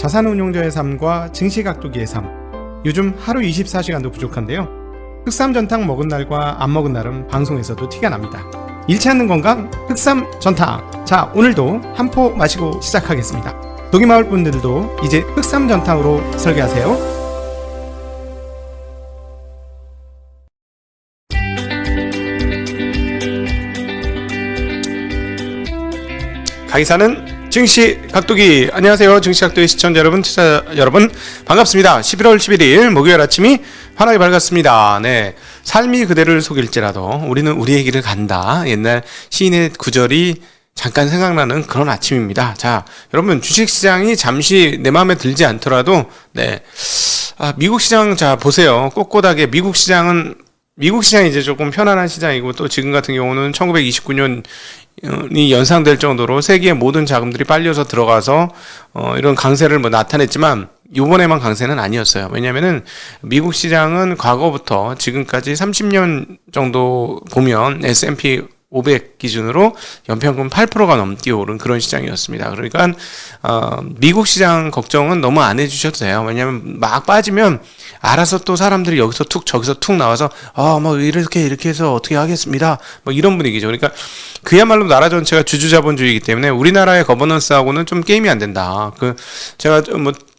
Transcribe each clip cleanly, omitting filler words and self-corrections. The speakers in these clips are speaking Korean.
자산운용자의 삶과 증시각도기의 삶. 요즘 하루 24시간도 부족한데요. 흑삼전탕 먹은 날과 안 먹은 날은 방송에서도 티가 납니다. 잃지 않는 건강 흑삼전탕. 자, 오늘도 한 포 마시고 시작하겠습니다. 독이마을 분들도 이제 흑삼전탕으로 설계하세요. 가기사는 증시각도기. 안녕하세요, 증시각도기 시청자 여러분, 투자 여러분, 반갑습니다. 11월 11일 목요일 아침이 환하게 밝았습니다. 네, 삶이 그대를 속일지라도 우리는 우리의 길을 간다. 옛날 시인의 구절이 잠깐 생각나는 그런 아침입니다. 자, 여러분, 주식시장이 잠시 내 마음에 들지 않더라도 미국 시장, 자 보세요. 꼿꼿하게 미국 시장이 이제 조금 편안한 시장이고, 또 지금 같은 경우는 1929년이 연상될 정도로 세계의 모든 자금들이 빨려서 들어가서 이런 강세를 나타냈지만, 요번에만 강세는 아니었어요. 왜냐면은 미국 시장은 과거부터 지금까지 30년 정도 보면 S&P 500 기준으로 연평균 8%가 넘게 오른 그런 시장이었습니다. 그러니까 미국 시장 걱정은 너무 안 해주셔도 돼요. 왜냐하면 막 빠지면 알아서 또 사람들이 여기서 툭 저기서 툭 나와서 이렇게 해서 어떻게 하겠습니다, 이런 분위기죠. 그러니까 그야말로 나라 전체가 주주자본주의이기 때문에 우리나라의 거버넌스하고는 좀 게임이 안 된다. 제가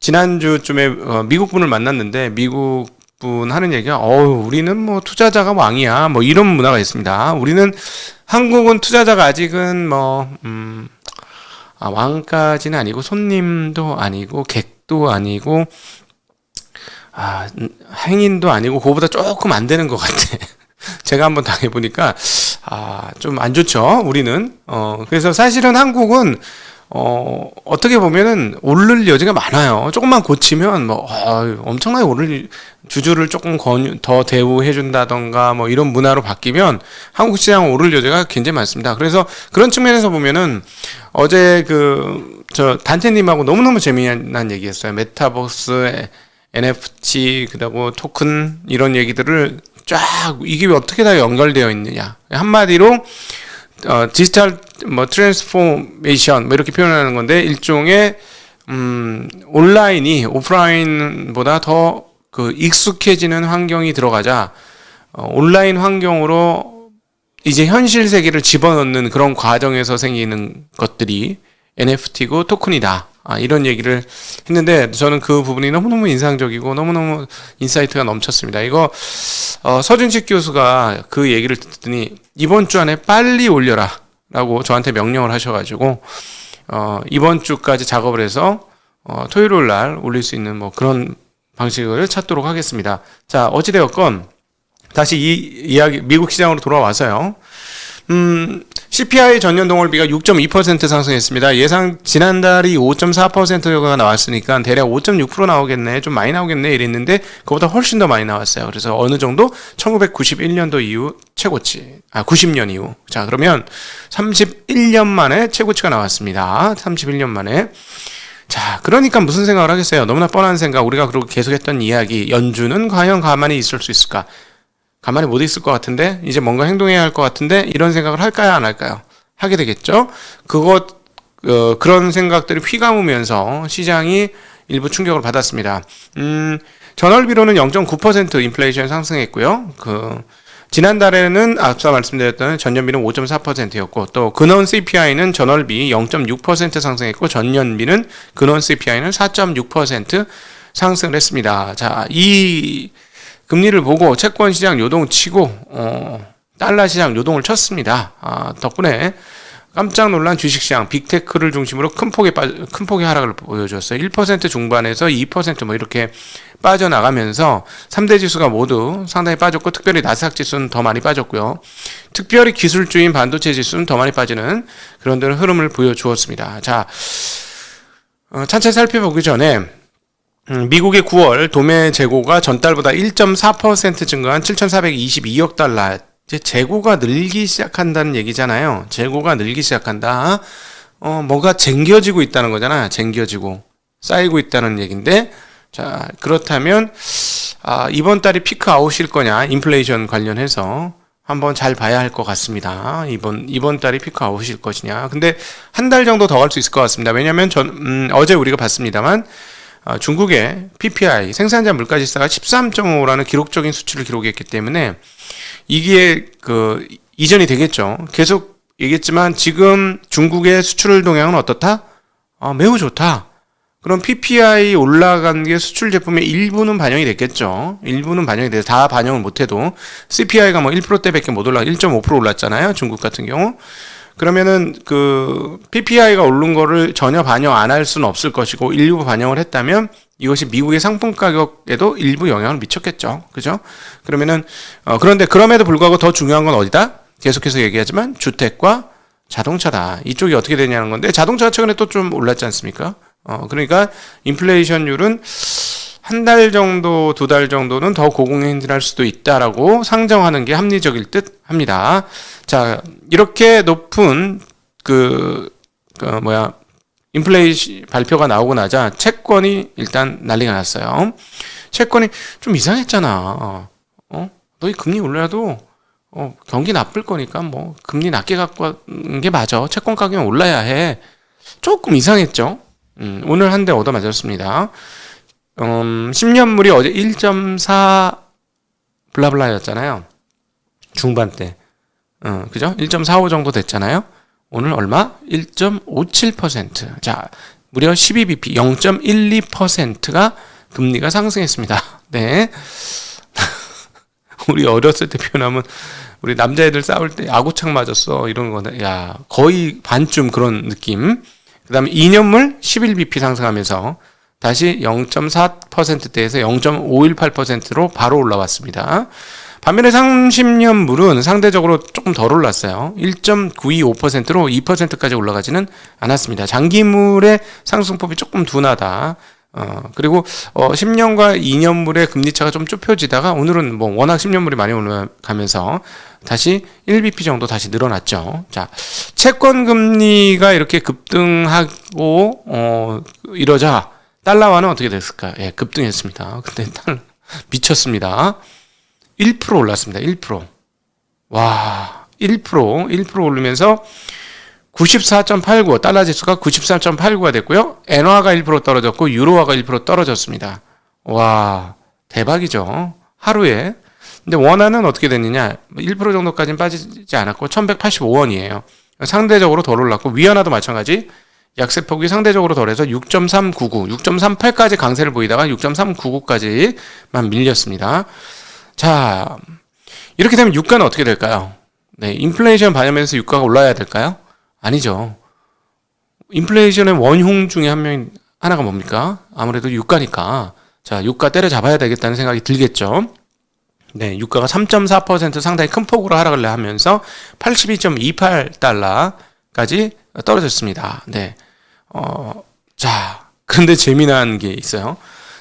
지난주쯤에 미국 분을 만났는데, 미국 분 하는 얘기가 우리는 투자자가 왕이야, 이런 문화가 있습니다. 한국은 투자자가 아직은 왕까지는 아니고, 손님도 아니고, 객도 아니고, 행인도 아니고, 그거보다 조금 안 되는 것 같아. 제가 한번 당해보니까 좀 안 좋죠, 우리는. 그래서 사실은 한국은 어떻게 보면은 오를 여지가 많아요. 조금만 고치면 엄청나게 오를, 주주를 조금 더 대우해준다던가 이런 문화로 바뀌면 한국 시장 오를 여지가 굉장히 많습니다. 그래서 그런 측면에서 보면은 어제 저 단테님하고 너무너무 재미난 얘기했어요. 메타버스, NFT, 그리고 토큰, 이런 얘기들을 쫙, 이게 어떻게 다 연결되어 있느냐. 한마디로 디지털 트랜스포메이션 이렇게 표현하는 건데, 일종의 온라인이 오프라인보다 더 익숙해지는 환경이 들어가자 온라인 환경으로 이제 현실 세계를 집어넣는 그런 과정에서 생기는 것들이 NFT고 토큰이다. 이런 얘기를 했는데, 저는 그 부분이 너무너무 인상적이고 너무너무 인사이트가 넘쳤습니다. 이거 서준식 교수가 그 얘기를 듣더니 이번 주 안에 빨리 올려라 라고 저한테 명령을 하셔가지고 이번 주까지 작업을 해서 토요일 날 올릴 수 있는 그런 방식을 찾도록 하겠습니다. 자, 어찌되었건 다시 이 이야기, 미국 시장으로 돌아와서요. CPI 전년 동월비가 6.2% 상승했습니다. 지난달이 5.4%가 나왔으니까 대략 5.6% 나오겠네, 좀 많이 나오겠네 이랬는데, 그보다 훨씬 더 많이 나왔어요. 그래서 어느 정도 1991년도 이후 최고치, 90년 이후. 자, 그러면 31년 만에 최고치가 나왔습니다. 31년 만에. 자, 그러니까 무슨 생각을 하겠어요? 너무나 뻔한 생각, 우리가 그러고 계속했던 이야기, 연준은 과연 가만히 있을 수 있을까? 가만히 못 있을 것 같은데, 이제 뭔가 행동해야 할 것 같은데, 이런 생각을 할까요, 안 할까요? 하게 되겠죠. 그런 생각들이 휘감으면서 시장이 일부 충격을 받았습니다. 전월비로는 0.9% 인플레이션 상승했고요. 지난달에는 앞서 말씀드렸던 전년비는 5.4%였고, 또 근원 CPI는 전월비 0.6% 상승했고, 전년비는 근원 CPI는 4.6% 상승을 했습니다. 자, 이 금리를 보고 채권 시장 요동 치고 달러 시장 요동을 쳤습니다. 덕분에 깜짝 놀란 주식 시장, 빅테크를 중심으로 큰 폭의 하락을 보여줬어요. 1% 중반에서 2% 이렇게 빠져나가면서 3대 지수가 모두 상당히 빠졌고, 특별히 나스닥 지수는 더 많이 빠졌고요. 특별히 기술주인 반도체 지수는 더 많이 빠지는 그런 흐름을 보여주었습니다. 자, 차차 살펴보기 전에 미국의 9월 도매 재고가 전달보다 1.4% 증가한 7,422억 달러. 이제 재고가 늘기 시작한다는 얘기잖아요. 재고가 늘기 시작한다. 뭐가 쟁겨지고 있다는 거잖아. 쟁겨지고 쌓이고 있다는 얘기인데, 자, 그렇다면 이번 달이 피크 아웃일 거냐, 인플레이션 관련해서 한번 잘 봐야 할 것 같습니다. 이번 달이 피크 아웃일 것이냐. 근데 한 달 정도 더 갈 수 있을 것 같습니다. 왜냐면 어제 우리가 봤습니다만, 중국의 PPI, 생산자 물가지수가 13.5라는 기록적인 수치를 기록했기 때문에 이게 이전이 되겠죠. 계속 얘기했지만 지금 중국의 수출 동향은 어떻다? 매우 좋다. 그럼 PPI 올라간 게 수출 제품의 일부는 반영이 됐겠죠. 일부는 반영이 돼서 다 반영을 못해도 CPI가 뭐 1%대밖에 못 올라, 1.5% 올랐잖아요. 중국 같은 경우. 그러면은 PPI가 오른 거를 전혀 반영 안 할 수는 없을 것이고 일부 반영을 했다면 이것이 미국의 상품 가격에도 일부 영향을 미쳤겠죠. 그죠? 그러면은 그런데 그럼에도 불구하고 더 중요한 건 어디다? 계속해서 얘기하지만 주택과 자동차다. 이쪽이 어떻게 되냐는 건데 자동차가 최근에 또 좀 올랐지 않습니까? 그러니까 인플레이션율은 한 달 정도, 두 달 정도는 더 고공행진할 수도 있다라고 상정하는 게 합리적일 듯 합니다. 자, 이렇게 높은 인플레이션 발표가 나오고 나자 채권이 일단 난리가 났어요. 채권이 좀 이상했잖아. 너희 금리 올려도 경기 나쁠 거니까 뭐 금리 낮게 갖고 가는 게 맞아. 채권 가격이 올라야 해. 조금 이상했죠. 오늘 한 대 얻어 맞았습니다. 10년물이 어제 1.4 블라블라였잖아요. 중반 때. 그죠? 1.45 정도 됐잖아요. 오늘 얼마? 1.57%. 자, 무려 12bp, 0.12%가 금리가 상승했습니다. 네. 우리 어렸을 때 표현하면 우리 남자애들 싸울 때 아구창 맞았어. 이런 거는 야, 거의 반쯤 그런 느낌. 그다음에 2년물 11bp 상승하면서 다시 0.4%대에서 0.518%로 바로 올라왔습니다. 반면에 30년물은 상대적으로 조금 덜 올랐어요. 1.925%로 2%까지 올라가지는 않았습니다. 장기물의 상승폭이 조금 둔하다. 그리고 10년과 2년물의 금리차가 좀 좁혀지다가 오늘은 뭐 워낙 10년물이 많이 올라가면서 다시 1bp 정도 다시 늘어났죠. 자, 채권 금리가 이렇게 급등하고 이러자 달러화는 어떻게 됐을까요? 예, 급등했습니다. 근데 미쳤습니다. 1% 올랐습니다. 1%. 와, 1% 오르면서 94.89 달러 지수가 94.89가 됐고요. 엔화가 1% 떨어졌고 유로화가 1% 떨어졌습니다. 와, 대박이죠. 하루에. 근데 원화는 어떻게 됐느냐? 1% 정도까지는 빠지지 않았고 1185원이에요. 상대적으로 덜 올랐고 위안화도 마찬가지. 약세폭이 상대적으로 덜해서 6.399, 6.38까지 강세를 보이다가 6.399까지만 밀렸습니다. 자, 이렇게 되면 유가는 어떻게 될까요? 네, 인플레이션 반영하면서 유가가 올라야 될까요? 아니죠. 인플레이션의 원흉 중에 하나가 뭡니까? 아무래도 유가니까. 자, 유가 때려잡아야 되겠다는 생각이 들겠죠. 네, 유가가 3.4% 상당히 큰 폭으로 하락을 하면서 82.28달러까지 떨어졌습니다. 네. 자, 그런데 재미난 게 있어요.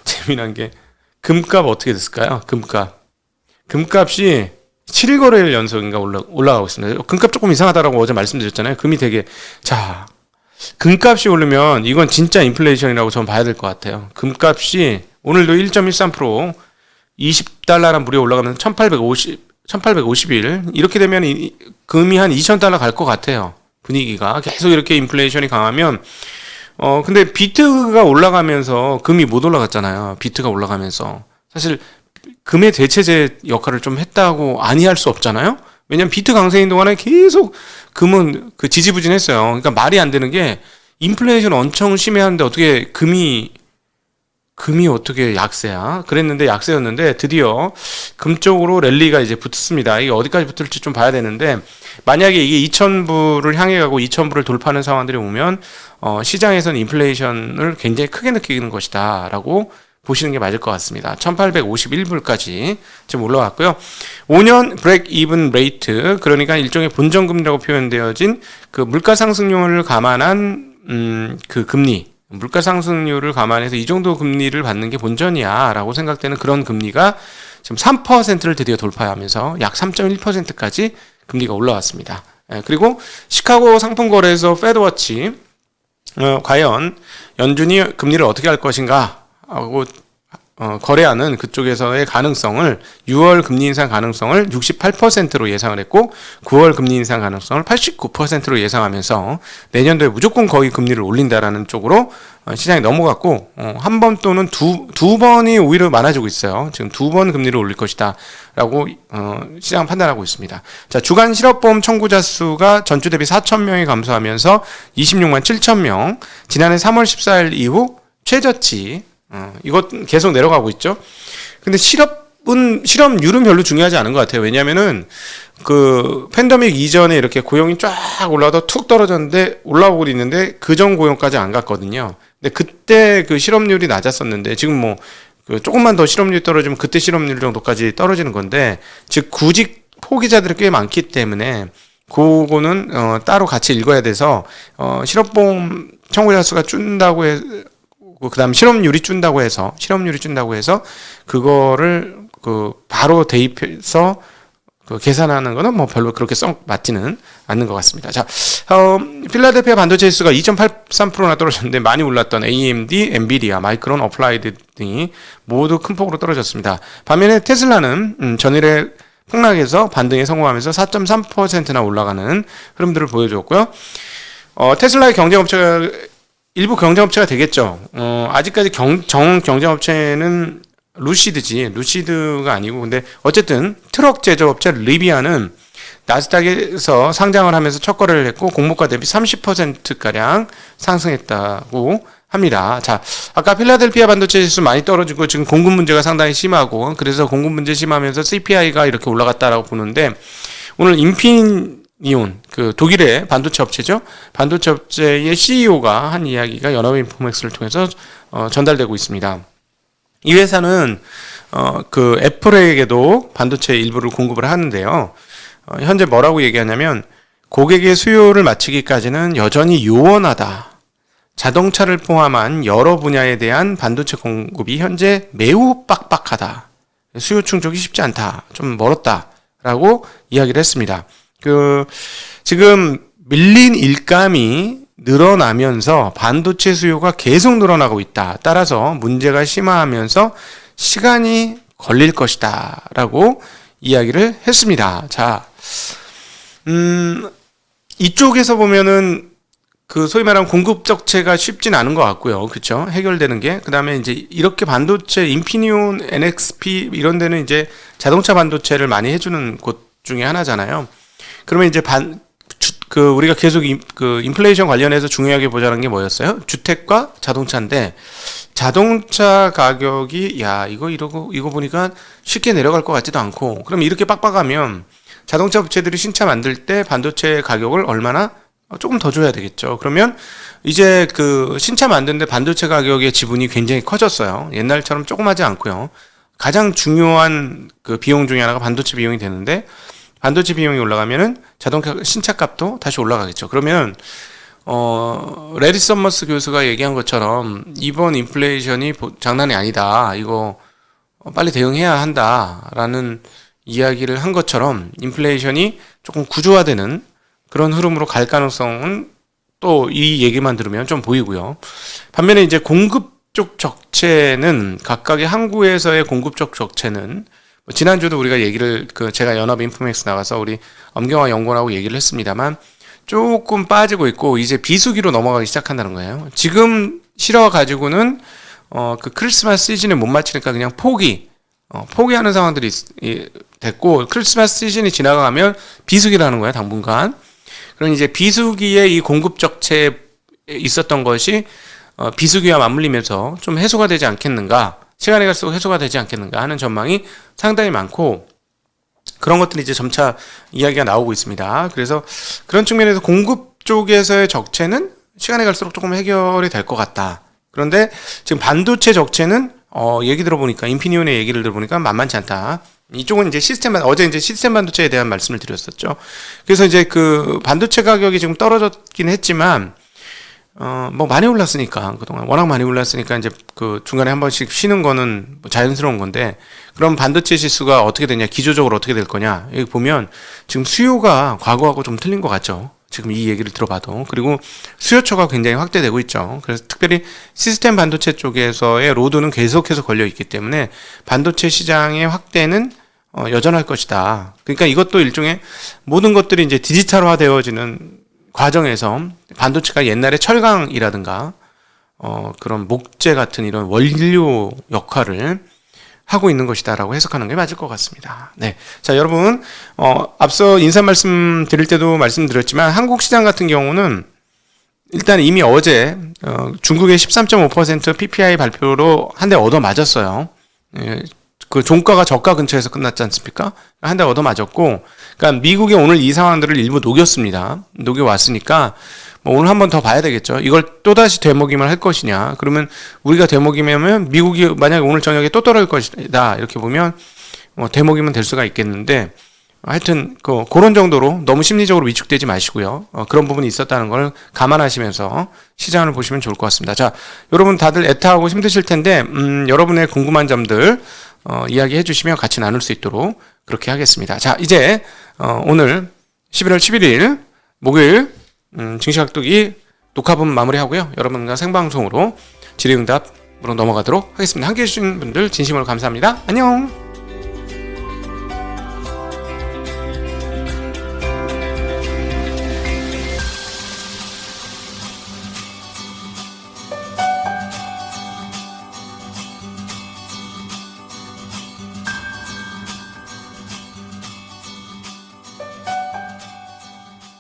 재미난 게, 금값 어떻게 됐을까요? 금값이 7거래일 연속인가 올라가고 있습니다. 금값 조금 이상하다라고 어제 말씀드렸잖아요. 금이 되게, 자, 금값이 오르면 이건 진짜 인플레이션이라고 저는 봐야 될 것 같아요. 금값이 오늘도 1.13%, 20달러란 무려 올라가면서 1850일. 이렇게 되면 금이 한 2000달러 갈 것 같아요. 분위기가. 계속 이렇게 인플레이션이 강하면, 근데 비트가 올라가면서 금이 못 올라갔잖아요. 비트가 올라가면서. 사실, 금의 대체제 역할을 좀 했다고 아니할 수 없잖아요. 왜냐면 비트 강세인 동안에 계속 금은 지지부진했어요. 그러니까 말이 안 되는 게 인플레이션 엄청 심해하는데 어떻게 금이 어떻게 약세야? 그랬는데 약세였는데 드디어 금 쪽으로 랠리가 이제 붙습니다. 이게 어디까지 붙을지 좀 봐야 되는데 만약에 이게 2,000불을 향해 가고 2,000불을 돌파하는 상황들이 오면 시장에서는 인플레이션을 굉장히 크게 느끼는 것이다라고 보시는 게 맞을 것 같습니다. 1851불까지 지금 올라왔고요. 5년 브레이크 이븐 레이트, 그러니까 일종의 본전금리라고 표현되어진 그 물가 상승률을 감안한 그 금리, 물가 상승률을 감안해서 이 정도 금리를 받는 게 본전이야라고 생각되는 그런 금리가 지금 3%를 드디어 돌파하면서 약 3.1%까지 금리가 올라왔습니다. 그리고 시카고 상품거래소 페드워치 과연 연준이 금리를 어떻게 할 것인가 하고 거래하는 그쪽에서의 가능성을 6월 금리 인상 가능성을 68%로 예상을 했고 9월 금리 인상 가능성을 89%로 예상하면서 내년도에 무조건 거의 금리를 올린다라는 쪽으로 시장이 넘어갔고 한 번 또는 두 번이 오히려 많아지고 있어요. 지금 2번 금리를 올릴 것이다 라고 시장 판단하고 있습니다. 자, 주간 실업보험 청구자 수가 전주 대비 4,000명이 감소하면서 26만 7,000명, 지난해 3월 14일 이후 최저치. 이것 계속 내려가고 있죠. 근데 실업률은 별로 중요하지 않은 것 같아요. 왜냐면은 그 팬데믹 이전에 이렇게 고용이 쫙 올라가다 툭 떨어졌는데 올라오고 있는데 그전 고용까지 안 갔거든요. 근데 그때 그 실업률이 낮았었는데 지금 뭐 그 조금만 더 실업률이 떨어지면 그때 실업률 정도까지 떨어지는 건데, 즉 구직 포기자들이 꽤 많기 때문에 그거는 따로 같이 읽어야 돼서 실업보험 청구자 수가 준다고 그다음 실업률이 준다고 해서 그거를 그 바로 대입해서 그 계산하는 거는 뭐 별로 그렇게 썩 맞지는 않는 것 같습니다. 자, 필라델피아 반도체 지수가 2.83%나 떨어졌는데 많이 올랐던 AMD, 엔비디아, 마이크론, 어플라이드 등이 모두 큰 폭으로 떨어졌습니다. 반면에 테슬라는 전일에 폭락해서 반등에 성공하면서 4.3%나 올라가는 흐름들을 보여주었고요. 테슬라의 경쟁업체가 일부 경쟁업체가 되겠죠. 아직까지 정 경쟁업체는 루시드가 아니고, 근데 어쨌든 트럭 제조업체 리비아는 나스닥에서 상장을 하면서 첫 거래를 했고 공모가 대비 30%가량 상승했다고 합니다. 자, 아까 필라델피아 반도체 지수 많이 떨어지고 지금 공급 문제가 상당히 심하고, 그래서 공급 문제 심하면서 CPI가 이렇게 올라갔다라고 보는데, 오늘 인피니온, 그 독일의 반도체 업체죠. 반도체 업체의 CEO가 한 이야기가 연합인포맥스를 통해서 전달되고 있습니다. 이 회사는 그 애플에게도 반도체 일부를 공급을 하는데요. 현재 뭐라고 얘기하냐면 고객의 수요를 맞추기까지는 여전히 요원하다. 자동차를 포함한 여러 분야에 대한 반도체 공급이 현재 매우 빡빡하다. 수요 충족이 쉽지 않다. 좀 멀었다라고 이야기를 했습니다. 지금 밀린 일감이 늘어나면서 반도체 수요가 계속 늘어나고 있다. 따라서 문제가 심화하면서 시간이 걸릴 것이다 라고 이야기를 했습니다. 자, 이쪽에서 보면은 그 소위 말하는 공급 적체가 쉽진 않은 것 같고요. 그렇죠? 해결되는 게. 그다음에 이제 이렇게 반도체 인피니온, NXP 이런 데는 이제 자동차 반도체를 많이 해주는 곳 중에 하나잖아요. 그러면 이제 우리가 계속 인플레이션 관련해서 중요하게 보자는 게 뭐였어요? 주택과 자동차인데, 자동차 가격이, 이거 보니까 쉽게 내려갈 것 같지도 않고, 그럼 이렇게 빡빡하면 자동차 업체들이 신차 만들 때 반도체 가격을 얼마나 조금 더 줘야 되겠죠. 그러면 이제 그 신차 만드는데 반도체 가격의 지분이 굉장히 커졌어요. 옛날처럼 조그마지 않고요. 가장 중요한 그 비용 중에 하나가 반도체 비용이 되는데, 반도체 비용이 올라가면은 자동차 신차 값도 다시 올라가겠죠. 그러면 레리 서머스 교수가 얘기한 것처럼 이번 인플레이션이 장난이 아니다. 이거 빨리 대응해야 한다라는 이야기를 한 것처럼 인플레이션이 조금 구조화되는 그런 흐름으로 갈 가능성은 또 이 얘기만 들으면 좀 보이고요. 반면에 이제 공급 쪽 적체는, 각각의 항구에서의 공급 쪽 적체는 지난주도 우리가 제가 연합인포맥스 나가서 우리 엄경화 연구원하고 얘기를 했습니다만 조금 빠지고 있고 이제 비수기로 넘어가기 시작한다는 거예요. 지금 실어가지고는 그 크리스마스 시즌에 못 맞추니까 그냥 포기하는 상황들이 됐고, 크리스마스 시즌이 지나가면 비수기라는 거예요, 당분간. 그럼 이제 비수기에 이 공급 적체에 있었던 것이 비수기와 맞물리면서 좀 해소가 되지 않겠는가, 시간이 갈수록 해소가 되지 않겠는가 하는 전망이 상당히 많고, 그런 것들이 이제 점차 이야기가 나오고 있습니다. 그래서 그런 측면에서 공급 쪽에서의 적체는 시간이 갈수록 조금 해결이 될 것 같다. 그런데 지금 반도체 적체는 얘기 들어보니까, 인피니온의 얘기를 들어보니까 만만치 않다. 이쪽은 이제 어제 이제 시스템 반도체에 대한 말씀을 드렸었죠. 그래서 이제 그 반도체 가격이 지금 떨어졌긴 했지만 뭐 많이 올랐으니까, 그동안 워낙 많이 올랐으니까 이제 그 중간에 한 번씩 쉬는 거는 뭐 자연스러운 건데, 그럼 반도체 지수가 어떻게 되냐, 기조적으로 어떻게 될 거냐, 여기 보면 지금 수요가 과거하고 좀 틀린 것 같죠. 지금 이 얘기를 들어봐도. 그리고 수요처가 굉장히 확대되고 있죠. 그래서 특별히 시스템 반도체 쪽에서의 로드는 계속해서 걸려 있기 때문에 반도체 시장의 확대는 여전할 것이다. 그러니까 이것도 일종의 모든 것들이 이제 디지털화 되어지는 과정에서 반도체가 옛날에 철강이라든가 그런 목재 같은 이런 원료 역할을 하고 있는 것이다라고 해석하는 게 맞을 것 같습니다. 네. 자, 여러분, 앞서 인사 말씀 드릴 때도 말씀드렸지만 한국 시장 같은 경우는 일단 이미 어제 중국의 13.5% PPI 발표로 한 대 얻어 맞았어요. 예, 그 종가가 저가 근처에서 끝났지 않습니까? 한 대 얻어 맞았고, 그러니까 미국이 오늘 이 상황들을 일부 녹였습니다. 녹여왔으니까 뭐 오늘 한 번 더 봐야 되겠죠. 이걸 또다시 되먹임을 할 것이냐. 그러면 우리가 되먹이면 미국이 만약에 오늘 저녁에 또 떨어질 것이다. 이렇게 보면 되먹이면 될 수가 있겠는데 하여튼 그런 정도로 너무 심리적으로 위축되지 마시고요. 그런 부분이 있었다는 걸 감안하시면서 시장을 보시면 좋을 것 같습니다. 자, 여러분 다들 애타하고 힘드실 텐데 여러분의 궁금한 점들 이야기해 주시면 같이 나눌 수 있도록 그렇게 하겠습니다. 자, 이제 오늘 11월 11일 목요일 증시각도기 녹화분 마무리하고요. 여러분과 생방송으로 질의응답으로 넘어가도록 하겠습니다. 함께해 주신 분들 진심으로 감사합니다. 안녕.